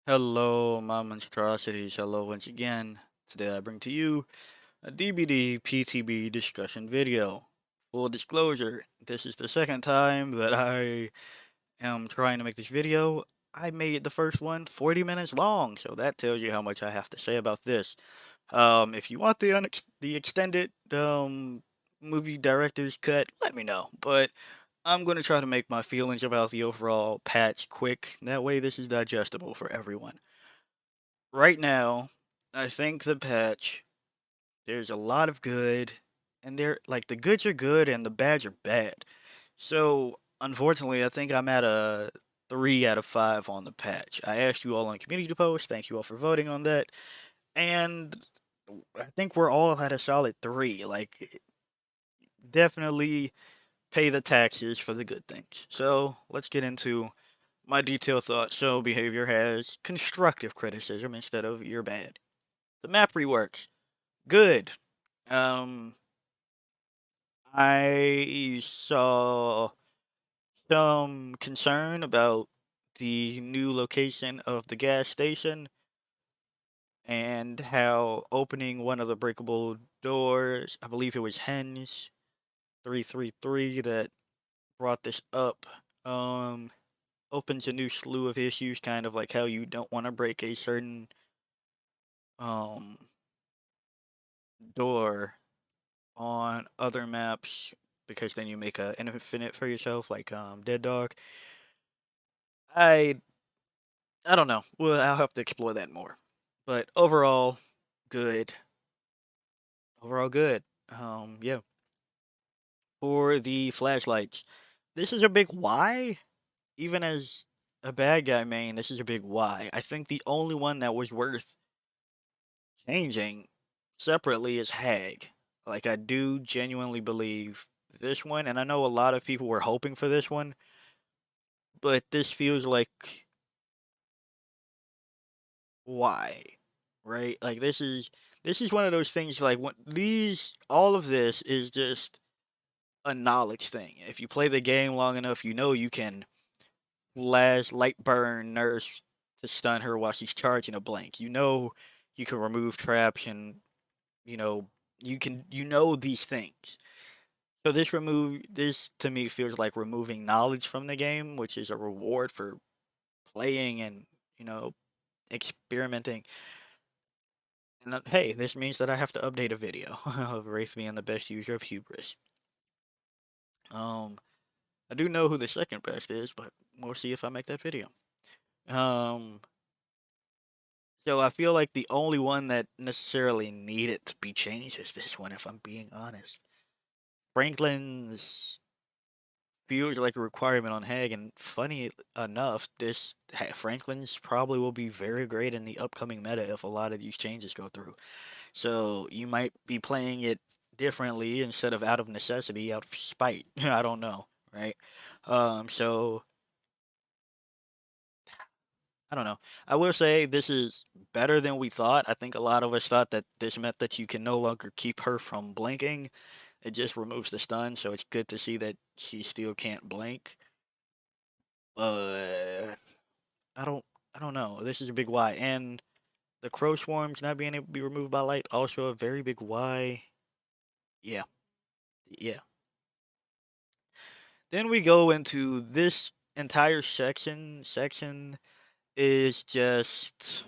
Hello, my monstrosities. Hello once again. Today I bring to you a DBD PTB discussion video. Full disclosure, this is the second time that I am trying to make this video. I made the first one 40 minutes long, so that tells you how much I have to say about this. If you want the extended movie director's cut, let me know. But I'm going to try to make my feelings about the overall patch quick. That way this is digestible for everyone. Right now, I think the patch, there's a lot of good, and the goods are good and the bads are bad. So, unfortunately, I think I'm at a 3 out of 5 on the patch. I asked you all on community post, thank you all for voting on that, and I think we're all at a solid 3. Definitely pay the taxes for the good things. So, let's get into my detailed thoughts. So, behavior has constructive criticism instead of you're bad. The map reworks. Good. Um, I saw some concern about the new location of the gas station and how opening one of the breakable doors, I believe it was Hens 333 that brought this up, um, opens a new slew of issues, kind of like how you don't want to break a certain um door on other maps because then you make a infinite for yourself, like Dead Dog. I I don't know. Well, I'll have to explore that more. But overall, good. Overall, good. Yeah. For the flashlights, this is a big why. Even as a bad guy main, this is a big why. I think the only one that was worth changing separately is Hag. Like I do genuinely believe this one, and I know a lot of people were hoping for this one, but this feels like why, right? Like this is one of those things like what these all of this is just a knowledge thing. If you play the game long enough, you know you can last light burn nurse to stun her while she's charging a blank. You know you can remove traps and you know you know these things. So this to me feels like removing knowledge from the game, which is a reward for playing and you know experimenting. And hey, this means that I have to update a video of Wraith being the best user of Hubris. Um, I do know who the second best is, but we'll see if I make that video. Um, so I feel like the only one that necessarily needed to be changed is this one, if I'm being honest. Franklin's feels like a requirement on Hag, and funny enough, Franklin's probably will be very great in the upcoming meta if a lot of these changes go through. So you might be playing it differently instead of out of necessity, out of spite. I don't know, right? So I don't know. I will say this is better than we thought. I think a lot of us thought that this meant that you can no longer keep her from blinking. It just removes the stun, so it's good to see that she still can't blink. But I don't I don't know. This is a big why. And the crow swarms not being able to be removed by light, also a very big why. Yeah. Yeah. Then we go into this entire section. Section is just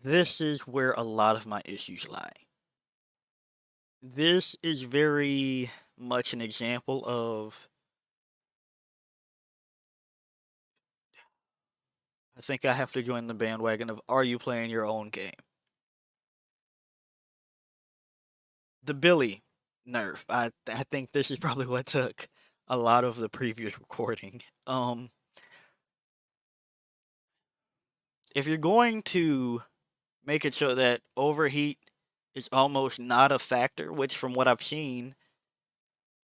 this is where a lot of my issues lie. This is very much an example of I think I have to join the bandwagon of are you playing your own game? The Billy nerf. I think this is probably what took a lot of the previous recording. If you're going to make it so that overheat is almost not a factor, which from what I've seen,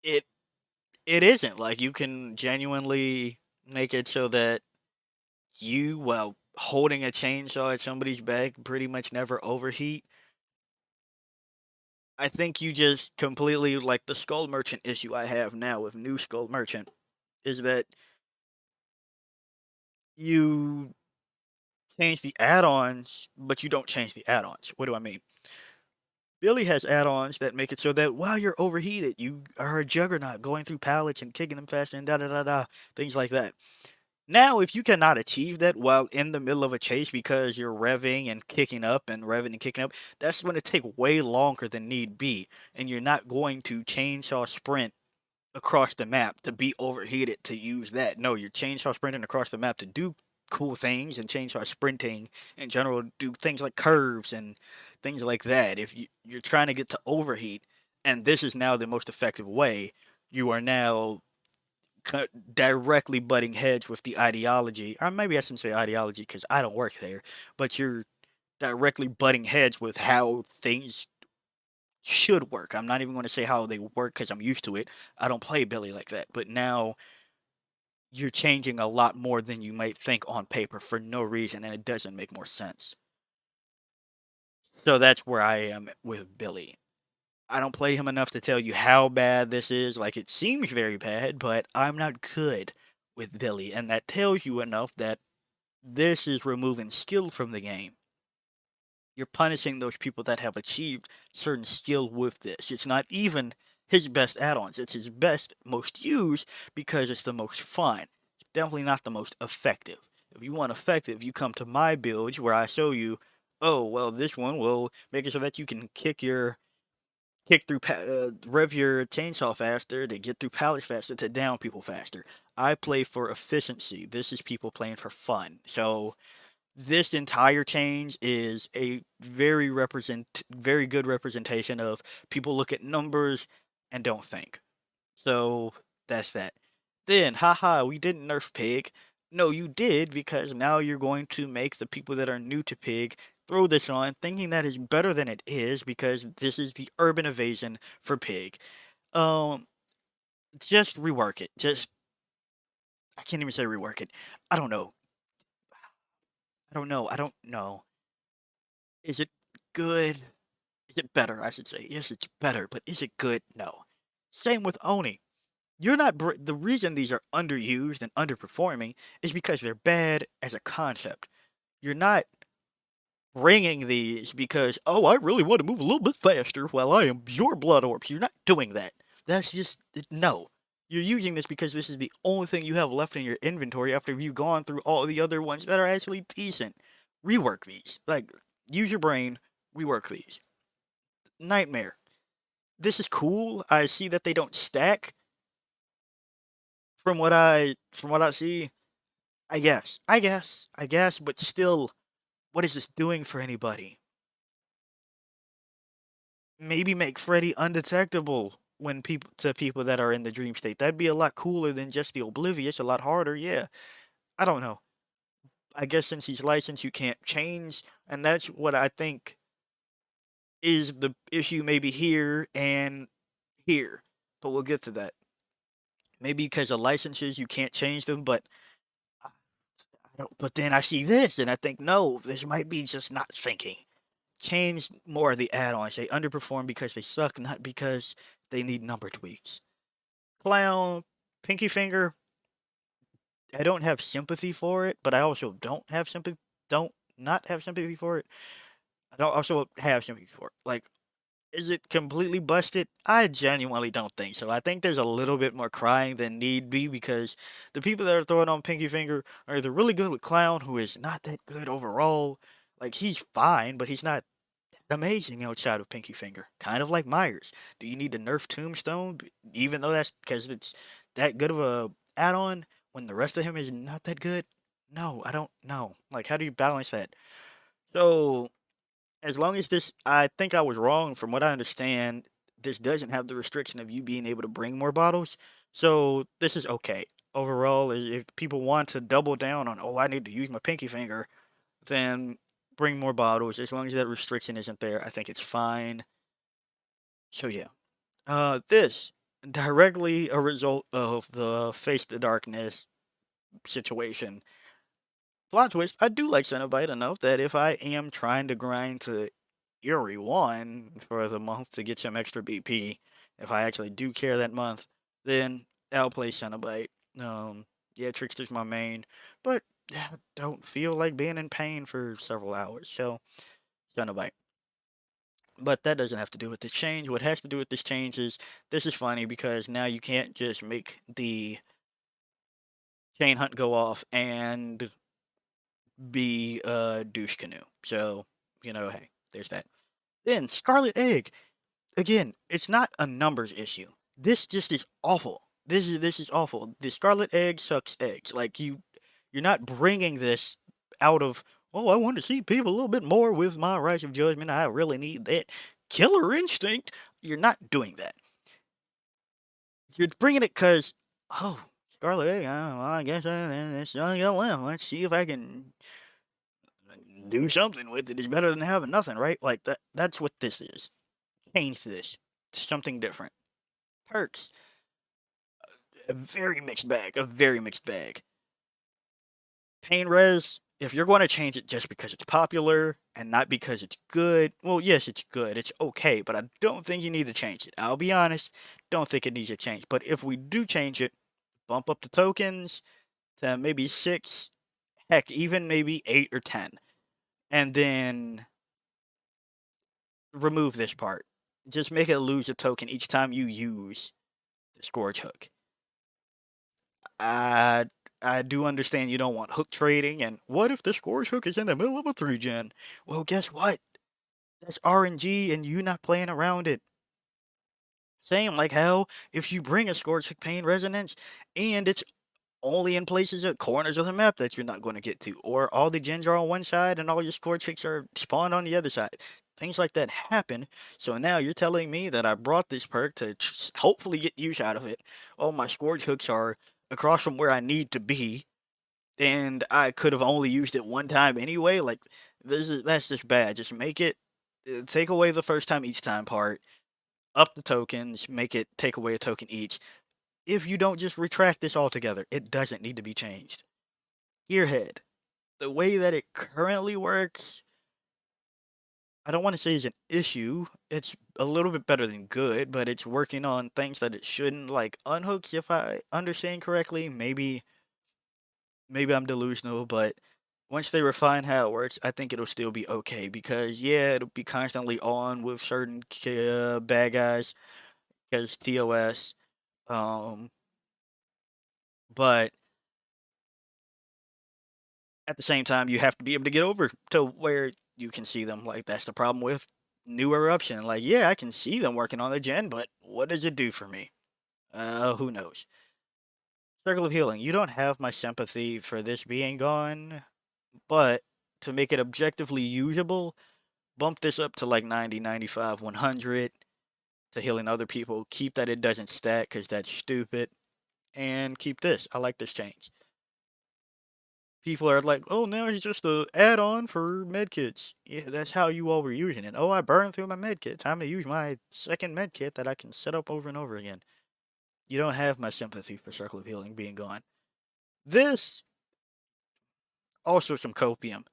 it it isn't. Like you can genuinely make it so that well, holding a chainsaw at somebody's back pretty much never overheat. I think you just completely like the Skull Merchant issue I have now with new Skull Merchant is that you change the add-ons, but you don't change the add-ons. What do I mean? Billy has add-ons that make it so that while you're overheated, you are a juggernaut going through pallets and kicking them faster and da da da da, things like that. Now, if you cannot achieve that while in the middle of a chase because you're revving and kicking up and revving and kicking up, that's going to take way longer than need be, and you're not going to chainsaw sprint across the map to be overheated to use that. No, you're chainsaw sprinting across the map to do cool things and chainsaw sprinting in general, do things like curves and things like that. If you're trying to get to overheat, and this is now the most effective way, you are now directly butting heads with the ideology, or maybe I shouldn't say ideology because I don't work there, but you're directly butting heads with how things should work. I'm not even going to say how they work because I'm used to it. I don't play Billy like that. But now you're changing a lot more than you might think on paper for no reason, and it doesn't make more sense. So that's where I am with Billy. I don't play him enough to tell you how bad this is. Like, it seems very bad, but I'm not good with Billy, and that tells you enough that this is removing skill from the game. You're punishing those people that have achieved certain skill with this. It's not even his best add-ons. It's his best, most used because it's the most fun. It's definitely not the most effective. If you want effective, you come to my builds where I show you, oh, well, this one will make it so that you can kick through, rev your chainsaw faster, to get through pallets faster, to down people faster. I play for efficiency. This is people playing for fun. So this entire change is a very good representation of people look at numbers and don't think. So that's that. Then, haha, we didn't nerf Pig. No, you did, because now you're going to make the people that are new to Pig throw this on, thinking that is better than it is, because this is the urban evasion for Pig. Um, just rework it. I can't even say rework it. I don't know. I don't know. Is it good? Is it better? I should say. Yes, it's better, but is it good? No. Same with Oni. You're not the reason these are underused and underperforming is because they're bad as a concept. You're not bringing these because, oh, I really want to move a little bit faster while I am your blood orbs. You're not doing that. That's just no. You're using this because this is the only thing you have left in your inventory after you've gone through all the other ones that are actually decent. Rework these. Like, use your brain, rework these. Nightmare. This is cool. I see that they don't stack from what I see. I guess, but still, what is this doing for anybody? Maybe make Freddy undetectable when people that are in the dream state. That'd be a lot cooler than just the oblivious, a lot harder, yeah. I don't know. I guess since he's licensed you can't change, and that's what I think is the issue maybe here and here. But we'll get to that. Maybe because of licenses you can't change them, but but then I see this and I think, no, this might be just not thinking. Change more of the add-ons. They underperform because they suck, not because they need number tweaks. Clown, Pinky Finger, I don't have sympathy for it, but I also don't not have sympathy for it. I don't also have sympathy for it. Like, is it completely busted? I genuinely don't think so. I think there's a little bit more crying than need be because the people that are throwing on Pinky Finger are either really good with Clown, who is not that good overall. Like, he's fine, but he's not amazing outside of Pinky Finger. Kind of like Myers. Do you need to nerf Tombstone, even though that's because it's that good of a add-on when the rest of him is not that good? No, I don't know. Like, how do you balance that? So, as long as this, I think I was wrong. From what I understand, this doesn't have the restriction of you being able to bring more bottles. So this is okay. Overall, if people want to double down on, oh, I need to use my pinky finger, then bring more bottles. As long as that restriction isn't there, I think it's fine. So yeah, this directly a result of the Face the Darkness situation. Plot twist, I do like Cenobite enough that if I am trying to grind to Eerie 1 for the month to get some extra BP, if I actually do care that month, then I'll play Cenobite. Yeah, Trickster's my main, but don't feel like being in pain for several hours. So, Cenobite. But that doesn't have to do with this change. What has to do with this change is this is funny because now you can't just make the chain hunt go off and be a douche canoe. So, hey, there's that. Then Scarlet Egg. Again, it's not a numbers issue. This just is awful. This is awful. The Scarlet Egg sucks eggs. Like you're not bringing this out of, oh, I want to see people a little bit more with my Rise of Judgment. I really need that killer instinct. You're not doing that. You're bringing it because, oh, Scarlet Egg. Well, I guess it's going to go well. Let's see if I can do something with it. It's better than having nothing, right? Like that. That's what this is. Change this to something different. Perks. A very mixed bag. A very mixed bag. Pain res, if you're going to change it just because it's popular and not because it's good, well, yes, it's good. It's okay, but I don't think you need to change it. I'll be honest, don't think it needs to change. But if we do change it, bump up the tokens to maybe 6, heck, even maybe 8 or 10. And then remove this part. Just make it lose a token each time you use the Scourge Hook. I I do understand you don't want hook trading, and what if the Scourge Hook is in the middle of a 3-gen? Well, guess what? That's RNG, and you not playing around it. Same like how if you bring a Scourge Hook Pain Resonance, and it's only in places at corners of the map that you're not going to get to, or all the gens are on one side and all your Scourge Hooks are spawned on the other side. Things like that happen. So now you're telling me that I brought this perk to hopefully get use out of it. Oh, my Scourge Hooks are across from where I need to be, and I could have only used it one time anyway. Like that's just bad. Just make it take away the first time each time part, up the tokens, make it take away a token each. If you don't just retract this altogether, it doesn't need to be changed. Gearhead, the way that it currently works, I don't want to say is an issue. It's a little bit better than good, but it's working on things that it shouldn't, like unhooks. If I understand correctly, maybe I'm delusional, but once they refine how it works, I think it'll still be okay because yeah, it'll be constantly on with certain bad guys because TOS. Um, but at the same time, you have to be able to get over to where you can see them. Like that's the problem with New Eruption. Like yeah, I can see them working on the gen, but what does it do for me? Who knows? Circle of Healing. You don't have my sympathy for this being gone, but to make it objectively usable, bump this up to like 90, 95, 100 to healing other people. Keep that it doesn't stack because that's stupid. And keep this. I like this change. People are like, oh, now it's just a add-on for medkits. Yeah, that's how you all were using it. Oh, I burned through my medkit. Time to use my second medkit that I can set up over and over again. You don't have my sympathy for Circle of Healing being gone. This, also some copium.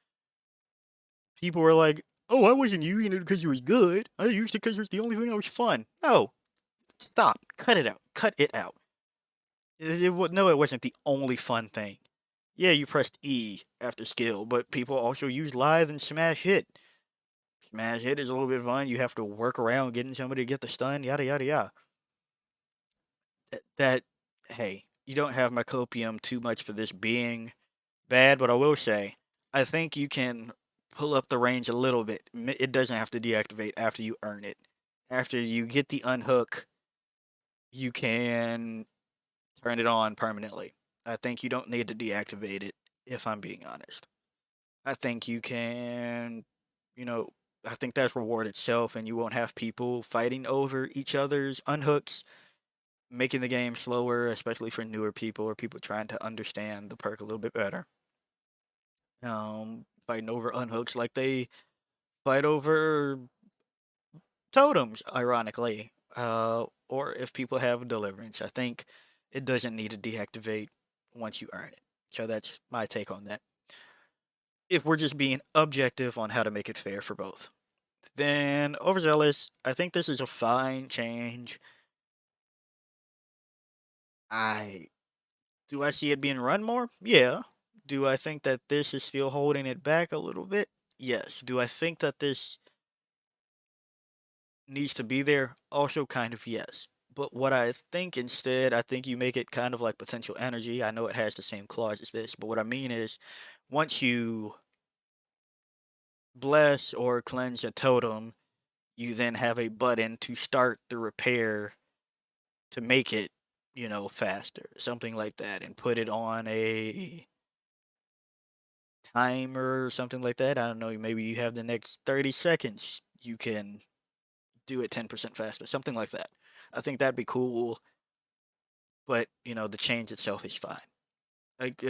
People were like, oh, I wasn't using it because it was good. I used it because it was the only thing that was fun. No, stop. Cut it out. Cut it out. No, it wasn't the only fun thing. Yeah, you pressed E after skill, but people also use Lithe and Smash Hit. Smash Hit is a little bit fun. You have to work around getting somebody to get the stun, yada yada yada. Hey, you don't have my copium too much for this being bad, but I will say, I think you can pull up the range a little bit. It doesn't have to deactivate after you earn it. After you get the unhook, you can turn it on permanently. I think you don't need to deactivate it, if I'm being honest. I think you can, you know, I think that's reward itself, and you won't have people fighting over each other's unhooks, making the game slower, especially for newer people or people trying to understand the perk a little bit better. Fighting over unhooks like they fight over totems, ironically. Or if people have deliverance, I think it doesn't need to deactivate once you earn it. So that's my take on that. If we're just being objective on how to make it fair for both. Then Overzealous, I think this is a fine change. I I see it being run more? Yeah. Do I think that this is still holding it back a little bit? Yes. Do I think that this needs to be there? Also, kind of yes. But what I think instead, I think you make it kind of like potential energy. I know it has the same clause as this, but what I mean is once you bless or cleanse a totem, you then have a button to start the repair to make it, faster, something like that, and put it on a timer or something like that. I don't know, maybe you have the next 30 seconds. You can do it 10% faster, something like that. I think that'd be cool, but, the change itself is fine. Like,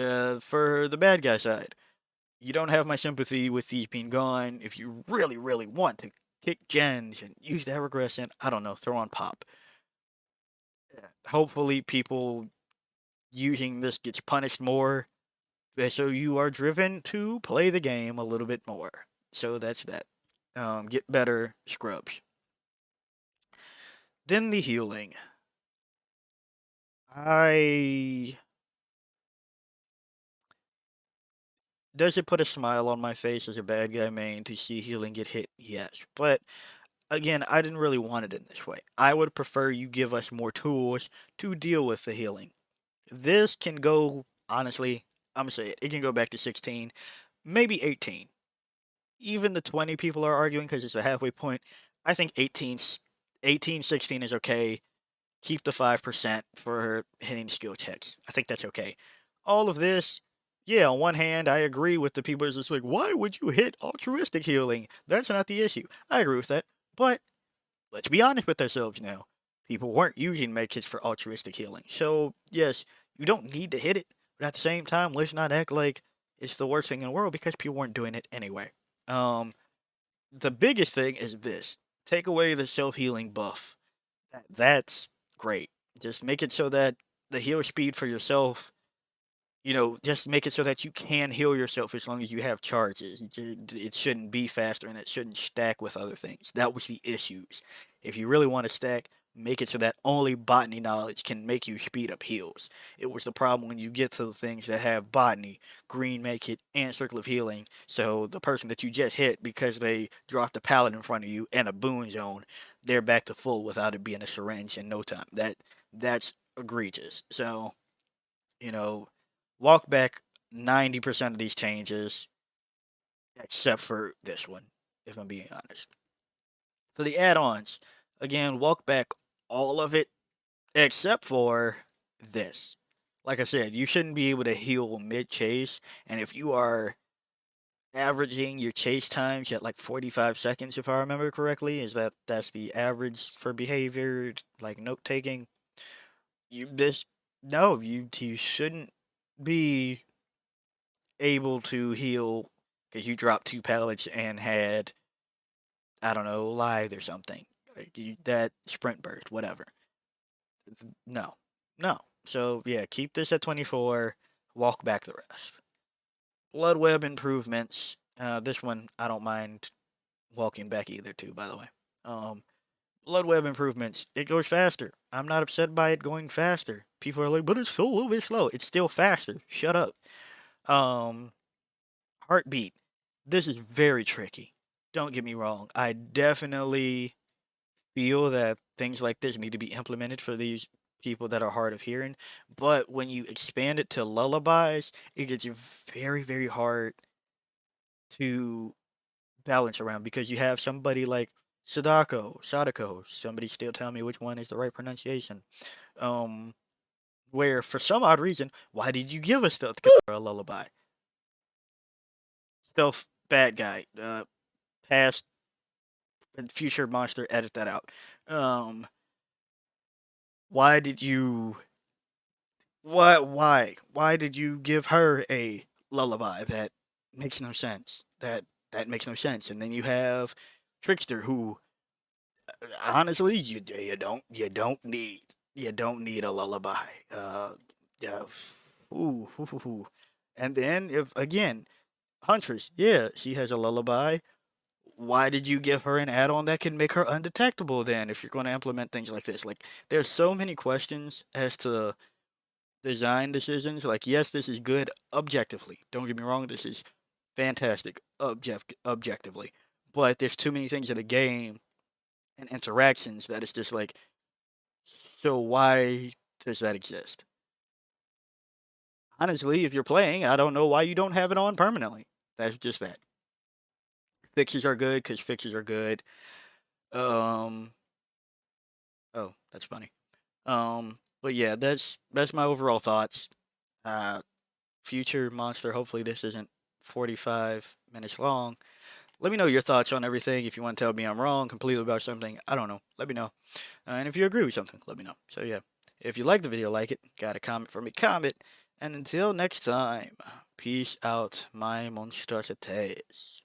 for the bad guy side, you don't have my sympathy with these being gone. If you really, really want to kick gens and use the Evergress, I don't know, throw on pop. Hopefully, people using this gets punished more, so you are driven to play the game a little bit more. So that's that. Get better scrubs. Then the healing. I Does it put a smile on my face as a bad guy main to see healing get hit? Yes. But again, I didn't really want it in this way. I would prefer you give us more tools to deal with the healing. This can go, honestly, I'm gonna say it. It can go back to 16, maybe 18. Even the 20 people are arguing because it's a halfway point. I think 18, 16 is okay. Keep the 5% for hitting skill checks. I think that's okay. All of this, yeah, on one hand, I agree with the people who's just like, why would you hit altruistic healing? That's not the issue. I agree with that. But let's be honest with ourselves now. People weren't using medkits for altruistic healing. So, yes, you don't need to hit it. But at the same time, let's not act like it's the worst thing in the world because people weren't doing it anyway. Um, the biggest thing is this. Take away the self-healing buff. That's great. Just make it so that the heal speed for yourself, just make it so that you can heal yourself as long as you have charges. It shouldn't be faster and it shouldn't stack with other things. That was the issues. If you really want to stack, make it so that only botany knowledge can make you speed up heals. It was the problem when you get to the things that have botany, green make it, and circle of healing. So the person that you just hit because they dropped a pallet in front of you and a boon zone, they're back to full without it being a syringe in no time. That's egregious. So, you know, walk back 90% of these changes, except for this one, if I'm being honest. For the add ons, again, walk back all of it, except for this. Like I said, you shouldn't be able to heal mid chase, and if you are averaging your chase times at like 45 seconds, if I remember correctly, that's the average for behavior, like note taking. You this No, you shouldn't be able to heal because you dropped two pallets and had, I don't know, lithe or something. Like that sprint burst, whatever. No, no. So yeah, keep this at 24. Walk back the rest. Blood web improvements. This one I don't mind walking back either too. By the way, blood web improvements. It goes faster. I'm not upset by it going faster. People are like, but it's still a little bit slow. It's still faster. Shut up. Um, Heartbeat. This is very tricky. Don't get me wrong. I definitely feel that things like this need to be implemented for these people that are hard of hearing. But when you expand it to lullabies, it gets very, very hard to balance around because you have somebody like Sadako. Somebody still tell me which one is the right pronunciation. Um, where for some odd reason, why did you give a stealth a lullaby? Stealth bad guy. Past and future monster, edit that out. Um, why did you? Why did you give her a lullaby? That makes no sense. That makes no sense. And then you have Trickster, who honestly you don't need a lullaby. Yeah. Ooh. And then if again Huntress, yeah, she has a lullaby. Why did you give her an add-on that can make her undetectable then if you're going to implement things like this? Like there's so many questions as to design decisions. Like, yes, this is good objectively. Don't get me wrong, this is fantastic objectively. But there's too many things in the game and interactions that it's just like, so why does that exist? Honestly, if you're playing, I don't know why you don't have it on permanently. That's just that. Fixes are good because fixes are good. Um, oh, that's funny. But yeah, that's my overall thoughts. Future monster. Hopefully, this isn't 45 minutes long. Let me know your thoughts on everything. If you want to tell me I'm wrong completely about something, I don't know. Let me know. And if you agree with something, let me know. So yeah, if you like the video, like it. Got a comment for me, comment. And until next time, peace out, my monstrosities.